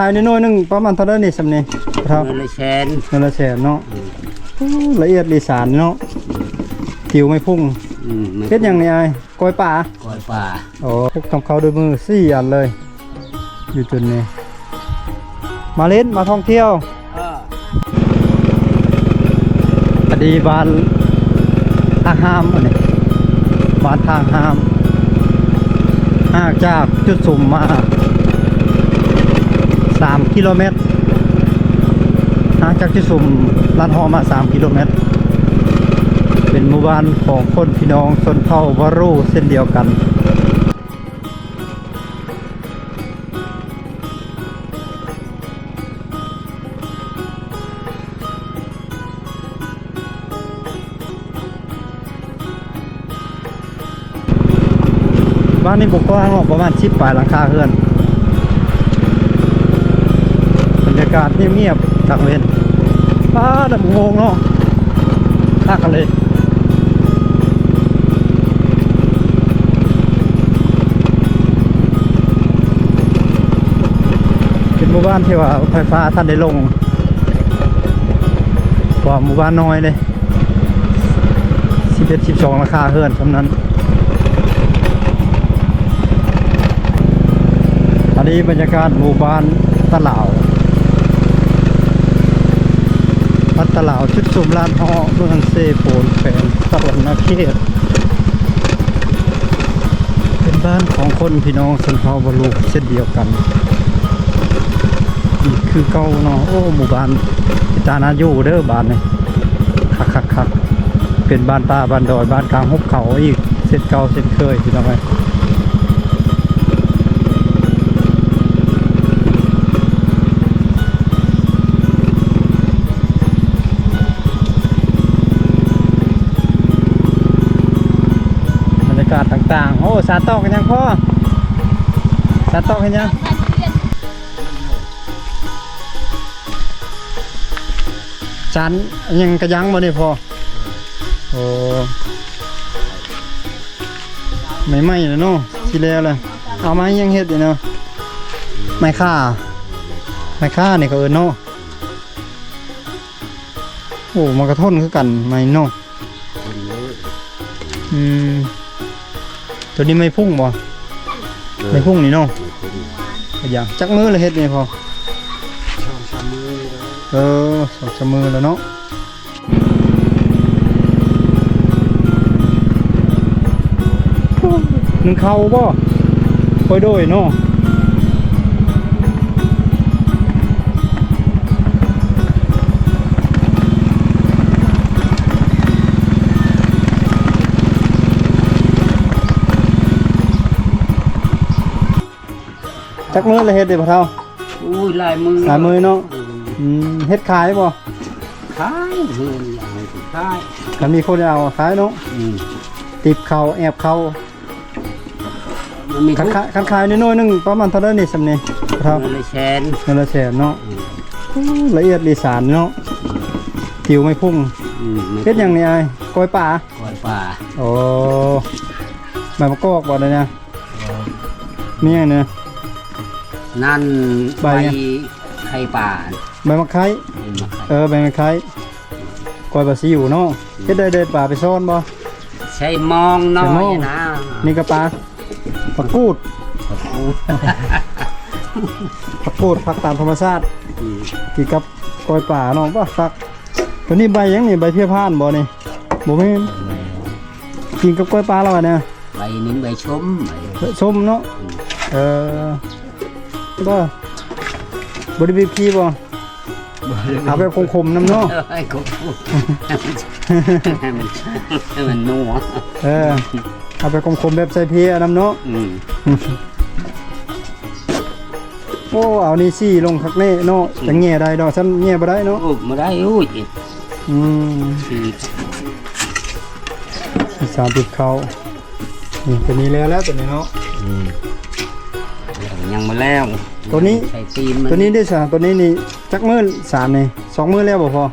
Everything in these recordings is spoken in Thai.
ขายน้อยๆนึงประมาณเท่าไหร่นี่สำเนียงครับ เงินละแสน เงินละแสนเนาะละเอียดลีสานเนาะผิวไม่พุ่งเพชรอย่างนี้ไอ้กล้วยป่าก ล้วยป่า โอ้พวกทำเขาด้วยมือ4 อันเลยอยู่จุดนี้มาเล่นมาท่องเที่ยวอดีบานทางห้ามอันนี้บานทางห้ามห่างจากจุดสุ่มมา3 กิโลเมตรห่างจากจุดสุ่มลานหอมา3 กิโลเมตรเป็นหมู่บ้านของคนพี่น้องชนเผ่าวารูเส้นเดียวกันบ้านนี้บุกกว้างประมาณ10 ปลายหลังคาเฮือนบรรยากาศเงียบๆจากเว้นป้าดับงงเนาะคักกันเลยเป็นหมู่บ้านที่ว่าไฟฟ้าท่านได้ลงกว่าหมู่บ้านน้อยเลย11-12 ราคาเฮือนเท่านั้นอันนี้บรรยากาศหมู่บ้านตะเหลาวัดตะเหลาชุดสุมลานฮอเมืองเซโปนแขวงตะวันนาเขตเป็นบ้านของคนพี่น้องชนเผ่าบลูเช่นเดียวกันนี่คือเก่าเนาะโอ้หมู่บ้านพิตานาอยู่เด้อบ้านนี่คักเป็นบ้านป่าบ้านดอยบ้านกลางหุบเขาอีกเส้นเก่าเส้นเคยพี่น้องไงบรรยากาศต่างๆโอ้สาตอกกันยังพ่อสาตอกกันยังจันยังกระยังบ่นี่พอโอ้ไม่เลยเนาะทีแล้วเลยเอามายังเฮ็ดอยู่เนาะไม่ค่านี่ก็เนาะโอ้มันกระทนคือกันไม่เนาะตัวนี้ไม่พุ่งบ่ไม่พุ่งนี่เนาะอย่างจักมือเลยเฮ็ดนี่พอ2-3 มือ2-3 มือแล้วเนาะนึ่งเข้าบ่ค่อยโดยเนาะจักมือเลยเฮ็ดได้บ่เท่าอุ้ยลายมือเนาะเฮ็ดขายบ่ขายเฮือนขายถ้ามีคนเอาขายเนาะติบเข้าแอบเข้าคันขายน้อยๆนึงประมาณเท่าไหร่นี่สำเนียงครับ เงินละแสน เงินละแสนเนาะละเอียดลีสานเนาะผิวไม่พุ่งเพชรอย่างนี้ไอ้กล้วยป่ากล้วยป่าโอ้ใบมะกอกบ่ได้เนี่ยมีอย่างเนี่ยนั่นใบไข่ป่าใบมะไคร้ใบมะไคร้กล้วยบาซิอยู่เนาะเฮ็ดได้ป่าไปซ่อนบ่ใช่มองน้อยนะนี่ก็ปลาผักกูดผักตามธรรมชาติกี่กับกล้วยป่าเนาะว่าฟักตัวนี้ใบยังนี่ใบเพี้ยพานบ่นี่บ่แม่นกินกับกล้วยป่าแล้วเนี่ยใบนี้ใบชมเนาะก็บริบีพีบ่เอาแบบคมๆน้ำเนาะให้มันนัวเอาไปคมๆแบบใส่เพียน้ำเนาะโอ้เอานี่ซี่ลงคักเน่เนาะจะแง่ได้ดอกฉันแง่บ่ได้เนาะบ่ได้อุ้ย30เข้านี่ตัวนี้แล้วตัวนี้เนาะยังมาแล้วตัวนี้ได้สาตัวนี้นี่จักมือ3นี่2 มือแล้วบ่พอ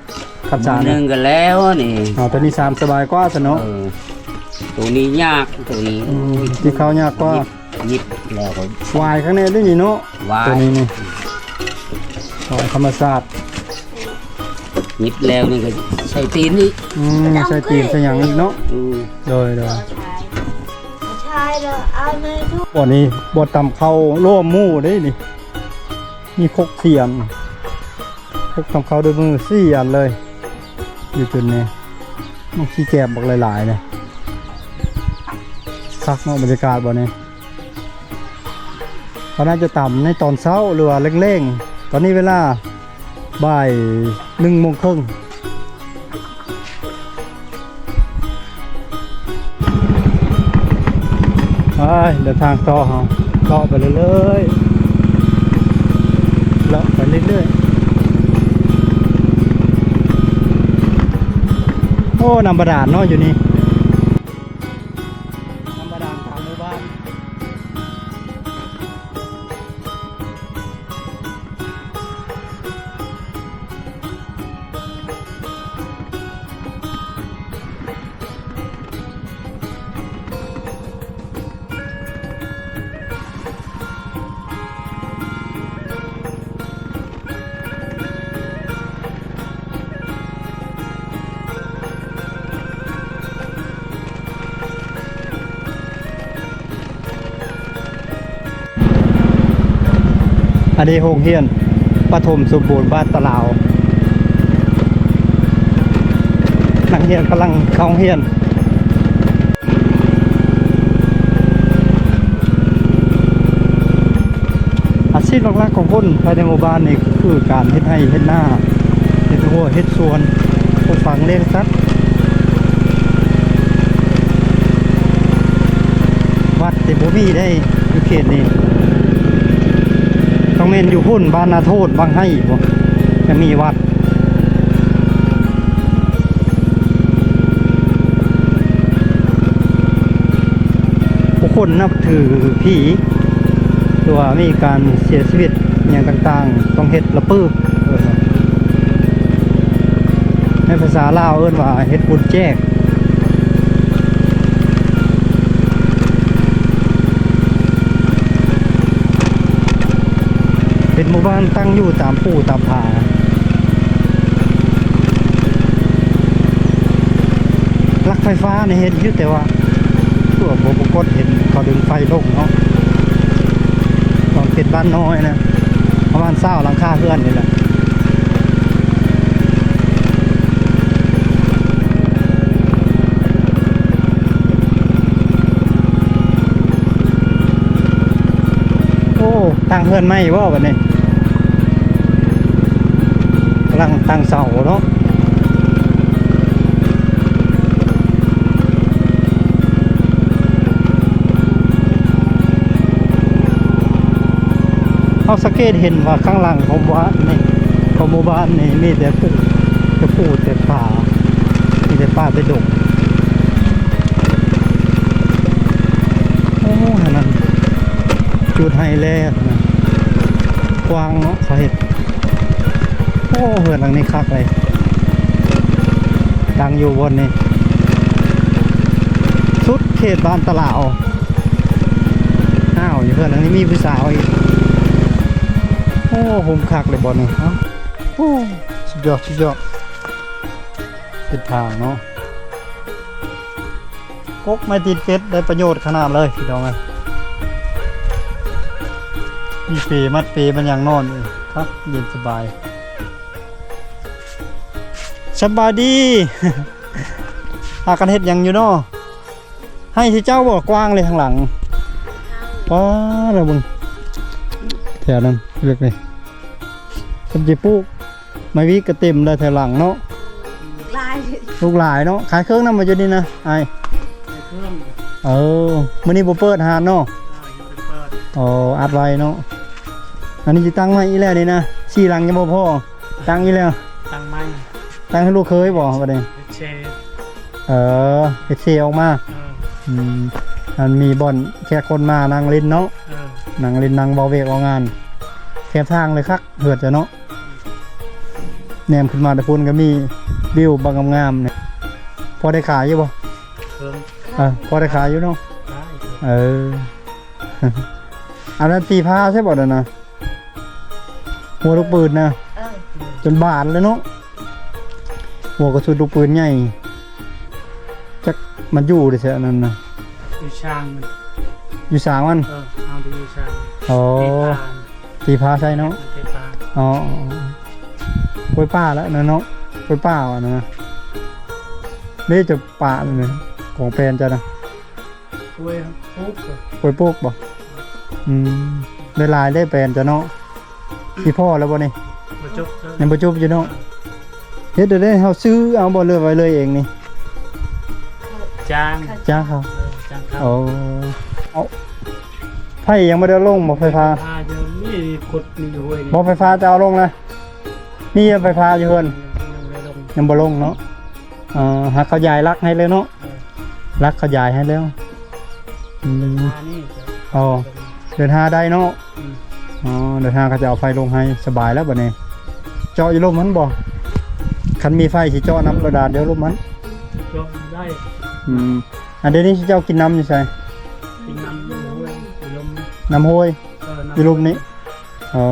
ขับจานนึงกันแล้วนี่ตัวนี้3สบายกว่าซะเนาะตัวนี้ยากตัวนี้ที่เขายากกว่ายิบแล้วก็วายข้างในด้วยนี่เนาะตัวนี้นี่ ของธรรมชาติ นิดแล้วนี่ก็ใช้ตีนนี่ ใส่ตีนใส่หยังอีกเนาะโดย ใช่เลยเอาเลยทุก บ่นี้บ่ตำข้าวร่วมหมู่เด้นี่มีครก4 อันครกตำข้าวด้วยมือ4 อันเลยอยู่จุดนี้มันขี้แกบบักหลายๆเนี่ยคักเนาะบรรยากาศบ่นี้เขาน่าจะตำในตอนเช้าหรือว่าเร่งๆตอนนี้เวลาบ่าย1 โมงครึ่งเดินทางต่อเฮาเลาะไปเรื่อยๆเลาะไปเรื่อยๆโอ้น้ำบาดาลเนาะอยู่นี่น้ำบาดาลทางหมู่บ้านอันนี้โรงเรียนประถมสมบูรณ์บ้านตะลาวนักเรียนกำลังเข้าโรงเรียนอาชีพหลักๆของคนภายในหมู่บ้านนี่ก็คือการเฮ็ดไร่เฮ็ดนาเฮ็ดหัวเฮ็ดสวนปลูกฝังเลี้ยงสัตว์วัดที่บ่มีได้อยู่เขตนี้ต้องเมนอยู่พุ่นบ้านนาโทษบางให้บ่จะมีวัดผู้คนนับถือผีตัวมีการเสียชีวิตอย่างต่างๆต้องเฮ็ดละปื้อในภาษาลาวเอิ้นว่าเฮ็ดบุญแจกเป็นหมู่บ้านตั้งอยู่ตามปู่ตามผาลักไฟฟ้าในเห็นอยู่แต่ว่าตัวโบกดเห็นเขาดึงไฟลงเนาะตอนเป็นบ้านน้อยนะประมาณ20หลังคาเพื่อนนี่แหละโอ้ตั้งเพื่อนไม่ว่าวันนี้กำลังตั้งเสาเนาะเอาสังเกตเห็นว่าข้างหลังของวัดนี่ของหมู่บ้านนี่มีแต่ผู้แต่ป่ามีแต่ป่าแต่ดงโอ้ขนาดนั้นจุดไฮแลนด์นะกว้างเนาะเขาเห็นโอ้เหือนหลังนี้คักเลยดังอยู่บนนี่สุดเขตบ้านตลาดอ้าวอยู่เหือนหลังนี้มีผู้สาวอีกโอ้ผมคักเลยบนนี่โอ้สุดยอดเป็นทางเนาะกกไม้ตีนเป็ดได้ประโยชน์ขนาดเลยพี่น้องมีเปมัดเปมันอย่างนอนเลยครับเย็นสบายดี อากันเฮ็ดยังอยู่เนาะให้ที่เจ้าบอกกว้างเลยข้างหลังว้าระบึงแถวนั้นเลือกเลยสมจิปุกไม่วิกระเต็มเลยแถวหลังเนาะ ลาย ลูกหลายเนาะขายเครื่องนำมาอยู่นี่นะไอมื้อนี้บ่เปิดหาดเนาะอัดไว้เนาะอันนี้จะตั้งไว้อีแล้วนี่นะ4 หลังยังบ่พอตั้งอีแล้วตั้งไม้ตั้งให้ลูกเคยบ่บัดนี้เชออกมามันมีบ่อนแค่คนมานั่งเล่นเนาะนั่งเล่นนั่งเบาเวกเอางานแค่ทางเลยครับเหือดจะเนาะแนมขึ้นมาตะพูนก็มีวิวบางงามๆเนี่ยพอได้ขายอยู่บ่พอได้ขายอยู่เนาะอันนั้นตีผ้าใช่บ่เด้อนะ หัวลูกปืนนะ เออ จนบาดเลยเนาะหัวกระสุนลูกปืนใหญ่จักมันอยู่ดิเสียนั่นนะ อยู่ช่างมัน อยู่สางมัน เอาไปอยู่ช่าง อ๋อ เตะปลาตีพาใช่เนาะ เตะปลา อ๋อกล้วยป้าแล้วนะเนาะกล้วยป้าว่ะนะนี่จะป่าเลยของแฟนจะนะ ด้วยปุ๊บ กล้วยโป๊กบ่ได้ลายได้แฟนจะเนาะพี่พ่อแล้วบ่นี่ มาจุบ ยังบ่จบอยู่เนาะเฮ็ดได้เฮาซื้อเอาบ่เลยไว้เลยเองนี่ จาง จ้าครับ จางครับ โอ้เอาไฟยังไม่ได้ลงบ่ไฟฟ้า เดี๋ยวนี่ขุดนี่ห้วย บ่ไฟฟ้าจะเอาลงนะนี่ไฟฟ้าอยู่เพิ่น ยังไม่ลง ยังบ่ลงเนาะหาเขายายรักให้เลยเนาะรักเขายายให้แล้ว นี่ อ๋อเดินหาได้เนาะอ๋อเดินหาเขาจะเอาไฟลงให้สบายแล้วบัดนี้เจาะอยู่ลมมันบ่คันมีไฟสิเจาะน้ำกระดาษเดี๋ยวลมมัน จบได้ อันเดี๋ยวนี้สิเจ้ากินน้ำอยู่ไส กินน้ำห้วยลม น้ำห้วย น้ำ อยู่ลมนี้อ๋อ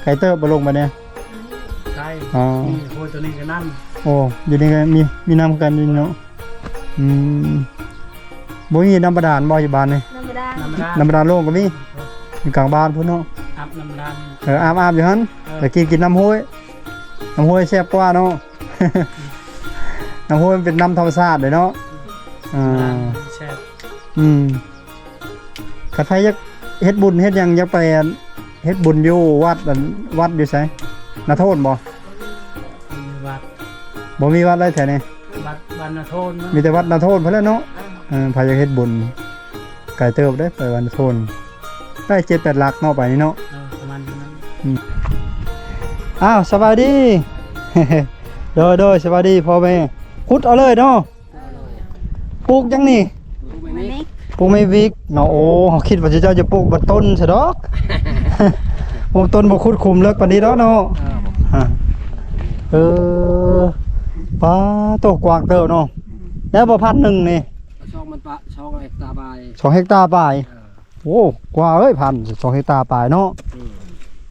ไก่เตอร์บ่ลงบัดนี้ ใช่ อ๋อ นี่ห้วยตัวนี้ก็นั่น โอ้อยู่นี่ก็มีน้ำกันอยู่เนาะบ่มีน้ำบาดาลบ่อยู่บ้านนี่ น้ำดา น้ำบาดาลโล่งก็มีอยู่กลางบ้านพุ่นเนาะ อาบน้ำร้าน อาบอยู่หั่นแต่กินน้ำห้วยแซ่บกว่าเนาะ น้ำห้วยมันเป็นน้ำธรรมชาติเลยเนาะแช่คันไผอยากเฮ็ดบุญเฮ็ดหยังอยากไปเฮ็ดบุญอยู่วัดอยู่ไสนาโทษบ่ วัด บ่มีวัดเลยแถวนี้ วัดบรรณโทน มีแต่วัดนาโทษเพิ่นแหล้วเนาะไผอยากเฮ็ดบุญไกลเติบได้ไปวัดนาโทษได้7-8 หลักเนาะไปนี่เนาะ ประมาณนั้น อ้าวสวัสดี โดยสวัสดีพ่อแม่ขุดเอาเลยเนาะปลูกจังนี่ มันนี่ ปลูกไม่วิกเนาะโอ้เขาคิดว่าเจ้าจะปลูกบัดต้นซะดอก ปลูกต้นบ่ขุดคุมเลิกปานนี้ดอกเนาะป้าโตกว้างเติบเนาะแล้วบ่พันหนึ่งนี่ ช่องมันปะช่องไอ้ตาบาย 2 เฮกตาร์ปลายโอ้กว่าเอ้ยพัน2 เฮกตาร์ปลายเนาะ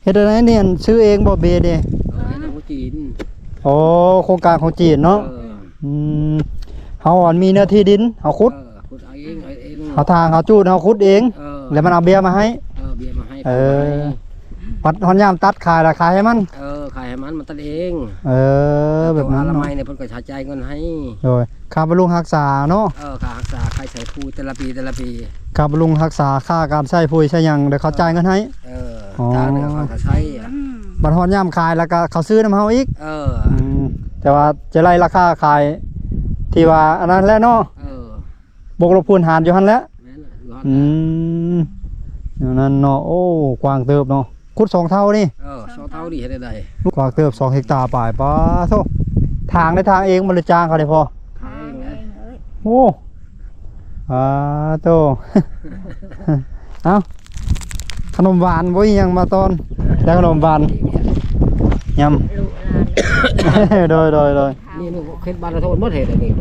เฮ็ดได้เนี่ยซื้อเองบ่เบเด้ ไอ้ทางหัวจีน โอ้โครงการของจีนเนาะเฮาอันมีเนื้อที่ดินเฮาขุด ขุดเอง เฮาทางเฮาจูดเฮาขุดเอง แล้วมันเอาเบียร์มาให้ เบียร์มาให้ ปัดฮอนยามตัดขายราคาให้มัน ขายให้มันตัดเอง แบบนั้น ละ เนาะ ไมเนี่ยเพิ่นก็จ่ายเงินให้ โดยค่าบำรุงรักษาเนาะ ค่ารักษาค่าใช้ผู้แต่ละปี ค่าบำรุงรักษาค่าการใช้ปุ๋ยใช้หยังเดี๋ยวเขาจ่ายเงินให้ ทางเนี่ยเขาก็ใช้ บัดฮอนยามขายแล้วก็เขาซื้อนำเฮาอีก แต่ว่าจะไล่ราคาขายที่ว่าอันนั้นแหละเนาะบวกลบคูณหารอยู่หั่นแหละอย่างนั้นเนาะโอ้กว้างเติบเนาะขุด2 เท่านี่ 2 เท่าดิเฮ็ดได้ กว้างเติบ2 เฮกตาร์ปลายป้าโธ่ทางได้ทางเองบ่ได้จ้างเขาได้พอ ขายเองนะ โอ้โต เอ้าขนมหวานบ่อีหยังมาตอนแล้วขนมหวานยำ โดย นี่ลูกเฮ็ดบ้านละโทษหมดเฮ็ดอันนี้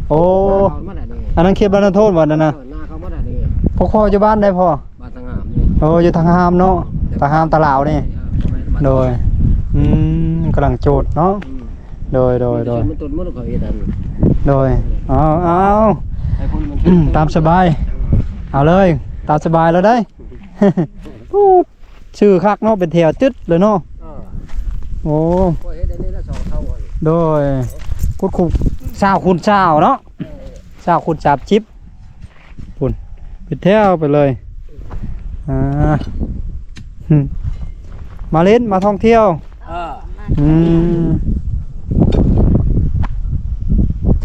โอ้ หมดอันนี้ อันนั้นเขตบ้านโทษบ่นั่นน่ะ หน้าเขาหมดอันนี้ พ่ออยู่บ้านได้พ่อ บ้านทางหามนี่ โอ้อยู่ทางหามเนาะทางหามตะลาวนี่โดยกำลังโจทย์เนาะโดย มันต้นมันก็เฮ็ดอัน โดยเอา ให้คนมัน ตามสบายเอาเลยตามสบายแล้วได้ ชื่อคักเนาะเป็นแถวจึดเลยเนาะโอ้ ก็เฮ็ดอันนี้ละ2 เท่า โดยคุดคุเช้าคุณเช้าเนาะเช้าคุณจับจิบปุ่นเป็นแถวไปเลยมาเล่นมาท่องเที่ยว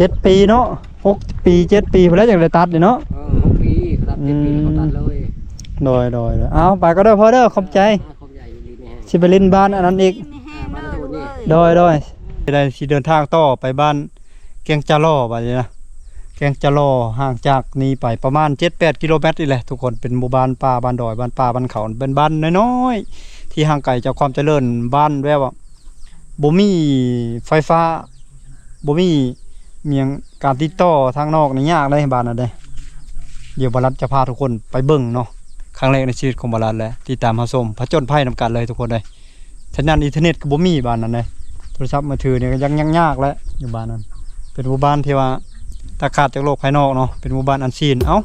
7 ปีเนาะ6 ปี 7 ปีพอแล้วอย่างไรตัดเนาะ 6 ปีครับ7 ปีเขาตัดเลย โดยเอาไปก็ได้พอเด้อขอบใจ ขอบใหญ่ดีนี่ฮะ สิไปเล่นบ้านอันนั้นอีก บ้านละโทษนี่ โดยได้สิเดินทางต่อไปบ้านแกงจาล่อบัดนี้นะแกงจาล่อห่างจากนี้ไปประมาณ 7-8 กิโลเมตรนี่แหละทุกคนเป็นหมู่บ้านป่าบ้านดอยบ้านป่าบ้านเขาเป็นบ้านน้อยๆที่ห่างไกลจากความเจริญบ้านแบบว่าบ่มีไฟฟ้าบ่มีเมียงการติดต่อทางนอกนี่ยากเลยบ้านน่ะเด้เดี๋ยวบรัตจะพาทุกคนไปเบิ่งเนาะครั้งแรกในชีวิตของบรัตแหละติดตามเฮาชมผจญภัยนำกันเลยทุกคนเลย สัญญาณอินเทอร์เน็ตก็บ่มีบ้านนั้นเลยโทรศัพท์มือถือนี่ก็ยังยากแล้วอยู่บ้านนั้นเป็นหมู่บ้านที่ว่าตาขาดจากโลกภายนอกเนาะเป็นหมู่บ้านอันซีนเอ้า